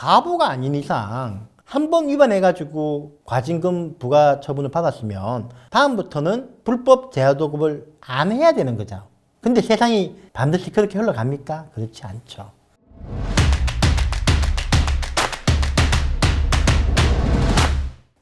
바보가 아닌 이상 한 번 위반해가지고 과징금 부과 처분을 받았으면 다음부터는 불법 재하도급을 안 해야 되는 거죠. 근데 세상이 반드시 그렇게 흘러갑니까? 그렇지 않죠.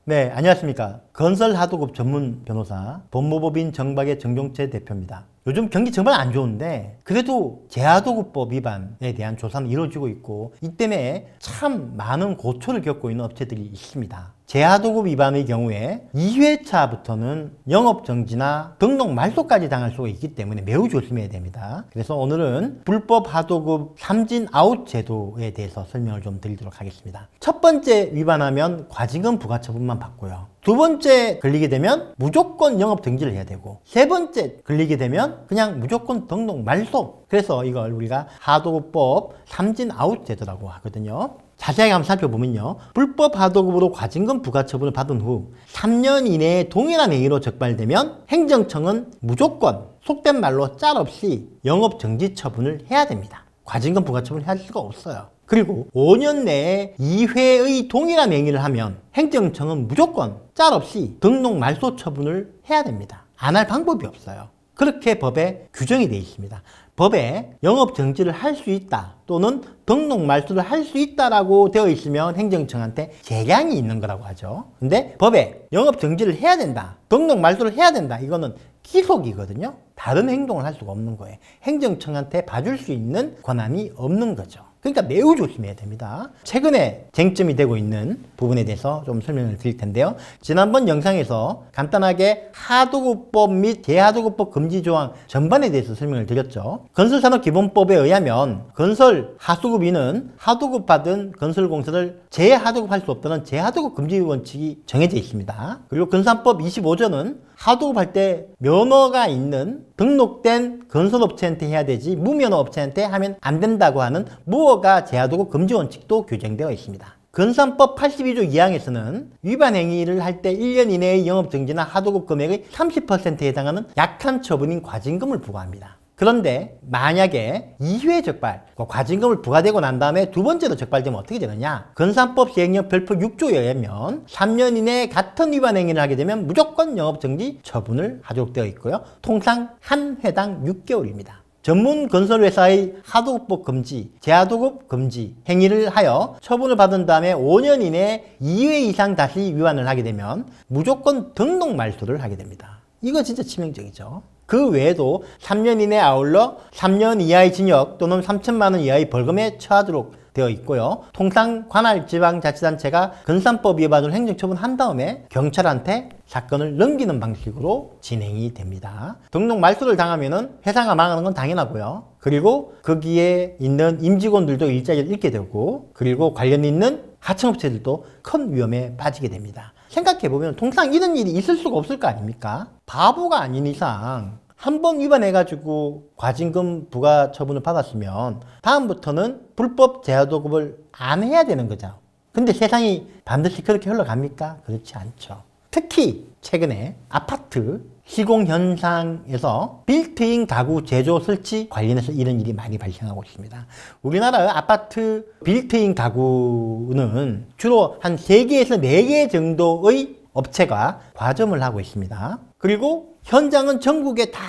네, 안녕하십니까. 건설하도급 전문 변호사 법무법인 정박의 정종채 대표입니다. 요즘 경기 정말 안 좋은데 그래도 재하도급법 위반에 대한 조사는 이루어지고 있고 이 때문에 참 많은 고초를 겪고 있는 업체들이 있습니다. 재하도급 위반의 경우에 2회차부터는 영업정지나 등록 말소까지 당할 수가 있기 때문에 매우 조심해야 됩니다. 그래서 오늘은 불법 하도급 삼진 아웃 제도에 대해서 설명을 좀 드리도록 하겠습니다. 첫 번째 위반하면 과징금 부과처분만 받고요. 두 번째 걸리게 되면 무조건 영업정지를 해야 되고 세 번째 걸리게 되면 그냥 무조건 등록 말소. 그래서 이걸 우리가 하도급법 삼진 아웃 제도라고 하거든요. 자세하게 한번 살펴보면요. 불법 하도급으로 과징금 부과처분을 받은 후 3년 이내에 동일한 행위로 적발되면 행정청은 무조건 속된 말로 짤 없이 영업정지 처분을 해야 됩니다. 과징금 부과처분을 할 수가 없어요. 그리고 5년 내에 2회의 동일한 행위를 하면 행정청은 무조건 짤 없이 등록 말소 처분을 해야 됩니다. 안 할 방법이 없어요. 그렇게 법에 규정이 되어 있습니다. 법에 영업정지를 할 수 있다 또는 등록 말소를 할 수 있다라고 되어 있으면 행정청한테 재량이 있는 거라고 하죠. 근데 법에 영업정지를 해야 된다, 등록 말소를 해야 된다, 이거는 기속이거든요. 다른 행동을 할 수가 없는 거예요. 행정청한테 봐줄 수 있는 권한이 없는 거죠. 그러니까 매우 조심해야 됩니다. 최근에 쟁점이 되고 있는 부분에 대해서 좀 설명을 드릴 텐데요. 지난번 영상에서 간단하게 하도급법 및 재하도급법 금지조항 전반에 대해서 설명을 드렸죠. 건설산업기본법에 의하면 건설 하수급인은 하도급 받은 건설공사를 재하도급할 수 없다는 재하도급 금지 원칙이 정해져 있습니다. 그리고 건산법 25조는 하도급할 때 면허가 있는 등록된 건설업체한테 해야 되지 무면허 업체한테 하면 안 된다고 하는 무허가 재하도급 금지 원칙도 규정되어 있습니다. 건산법 82조 2항에서는 위반 행위를 할 때 1년 이내의 영업정지나 하도급 금액의 30%에 해당하는 약한 처분인 과징금을 부과합니다. 그런데 만약에 2회 적발, 과징금을 부과되고 난 다음에 두 번째로 적발되면 어떻게 되느냐? 건산법 시행령 별표 6조에 의하면 3년 이내에 같은 위반 행위를 하게 되면 무조건 영업정지 처분을 하도록 되어 있고요. 통상 한 회당 6개월입니다. 전문 건설회사의 하도급법 금지, 재하도급 금지 행위를 하여 처분을 받은 다음에 5년 이내에 2회 이상 다시 위반을 하게 되면 무조건 등록 말소를 하게 됩니다. 이거 진짜 치명적이죠. 그 외에도 3년 이내에 아울러 3년 이하의 징역 또는 3천만 원 이하의 벌금에 처하도록 되어 있고요. 통상 관할 지방자치단체가 건산법 위반으로 행정처분한 다음에 경찰한테 사건을 넘기는 방식으로 진행이 됩니다. 등록 말소를 당하면은 회사가 망하는 건 당연하고요. 그리고 거기에 있는 임직원들도 일자리를 잃게 되고 그리고 관련 있는 하청업체들도 큰 위험에 빠지게 됩니다. 생각해보면 통상 이런 일이 있을 수가 없을 거 아닙니까? 바보가 아닌 이상 한 번 위반해가지고 과징금 부과 처분을 받았으면 다음부터는 불법 재하도급을 안 해야 되는 거죠. 근데 세상이 반드시 그렇게 흘러갑니까? 그렇지 않죠. 특히 최근에 아파트 시공 현상에서 빌트인 가구 제조 설치 관련해서 이런 일이 많이 발생하고 있습니다. 우리나라 아파트 빌트인 가구는 주로 한 3개에서 4개 정도의 업체가 과점을 하고 있습니다. 그리고 현장은 전국에 다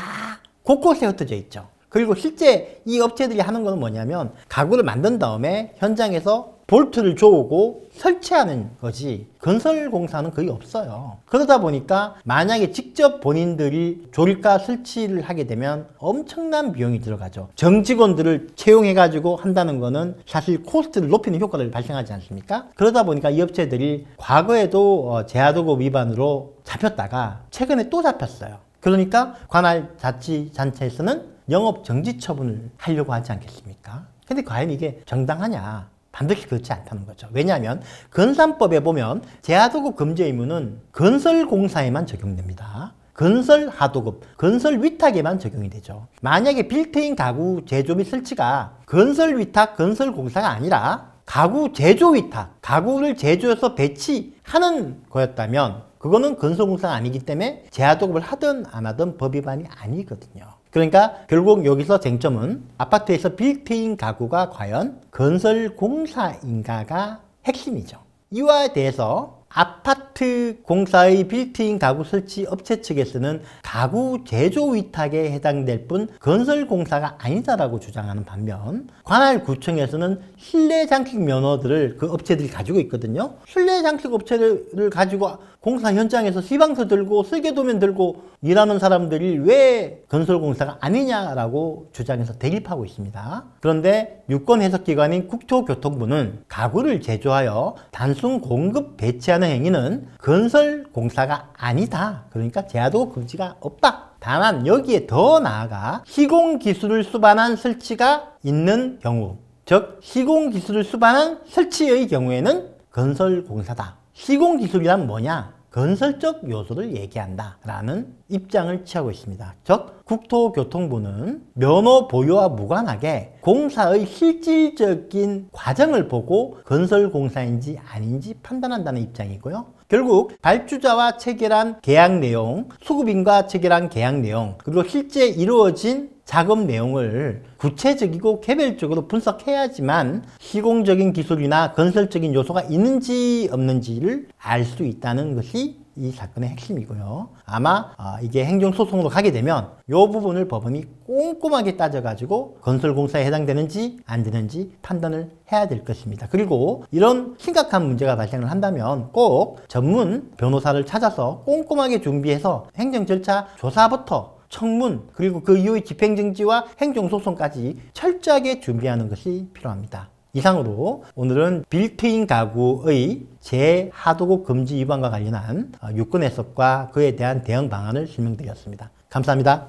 곳곳에 흩어져 있죠. 그리고 실제 이 업체들이 하는 거는 뭐냐면 가구를 만든 다음에 현장에서 볼트를 조우고 설치하는 거지 건설공사는 거의 없어요. 그러다 보니까 만약에 직접 본인들이 조립과 설치를 하게 되면 엄청난 비용이 들어가죠. 정직원들을 채용해가지고 한다는 거는 사실 코스트를 높이는 효과를 발생하지 않습니까? 그러다 보니까 이 업체들이 과거에도 재하도급 위반으로 잡혔다가 최근에 또 잡혔어요. 그러니까 관할 자치단체에서는 영업정지 처분을 하려고 하지 않겠습니까? 근데 과연 이게 정당하냐? 반드시 그렇지 않다는 거죠. 왜냐하면 건산법에 보면 재하도급 금지 의무는 건설공사에만 적용됩니다. 건설 하도급, 건설 위탁에만 적용이 되죠. 만약에 빌트인 가구 제조 및 설치가 건설 위탁, 건설 공사가 아니라 가구 제조 위탁, 가구를 제조해서 배치하는 거였다면 그거는 건설공사가 아니기 때문에 재하도급을 하든 안 하든 법 위반이 아니거든요. 그러니까 결국 여기서 쟁점은 아파트에서 빌트인 가구가 과연 건설공사인가가 핵심이죠. 이와 대해서 아파트 공사의 빌트인 가구 설치 업체 측에서는 가구 제조 위탁에 해당될 뿐 건설공사가 아니다라고 주장하는 반면 관할 구청에서는 실내 장식 면허들을 그 업체들이 가지고 있거든요. 실내 장식 업체를 가지고 공사 현장에서 시방서 들고 설계도면 들고 일하는 사람들이 왜 건설공사가 아니냐라고 주장해서 대립하고 있습니다. 그런데 유권해석기관인 국토교통부는 가구를 제조하여 단순 공급 배치하는 행위는 건설공사가 아니다. 그러니까 제하도급 금지가 없다. 다만 여기에 더 나아가 시공기술을 수반한 설치가 있는 경우, 즉 시공기술을 수반한 설치의 경우에는 건설공사다. 시공기술이란 뭐냐? 건설적 요소를 얘기한다 라는 입장을 취하고 있습니다. 즉 국토교통부는 면허 보유와 무관하게 공사의 실질적인 과정을 보고 건설공사인지 아닌지 판단한다는 입장이고요. 결국 발주자와 체결한 계약 내용, 수급인과 체결한 계약 내용, 그리고 실제 이루어진 작업 내용을 구체적이고 개별적으로 분석해야지만 시공적인 기술이나 건설적인 요소가 있는지 없는지를 알 수 있다는 것이 이 사건의 핵심이고요. 아마 이게 행정소송으로 가게 되면 이 부분을 법원이 꼼꼼하게 따져가지고 건설공사에 해당되는지 안 되는지 판단을 해야 될 것입니다. 그리고 이런 심각한 문제가 발생을 한다면 꼭 전문 변호사를 찾아서 꼼꼼하게 준비해서 행정 절차 조사부터 청문 그리고 그 이후의 집행정지와 행정소송까지 철저하게 준비하는 것이 필요합니다. 이상으로 오늘은 빌트인 가구의 재하도급 금지 위반과 관련한 유권 해석과 그에 대한 대응 방안을 설명드렸습니다. 감사합니다.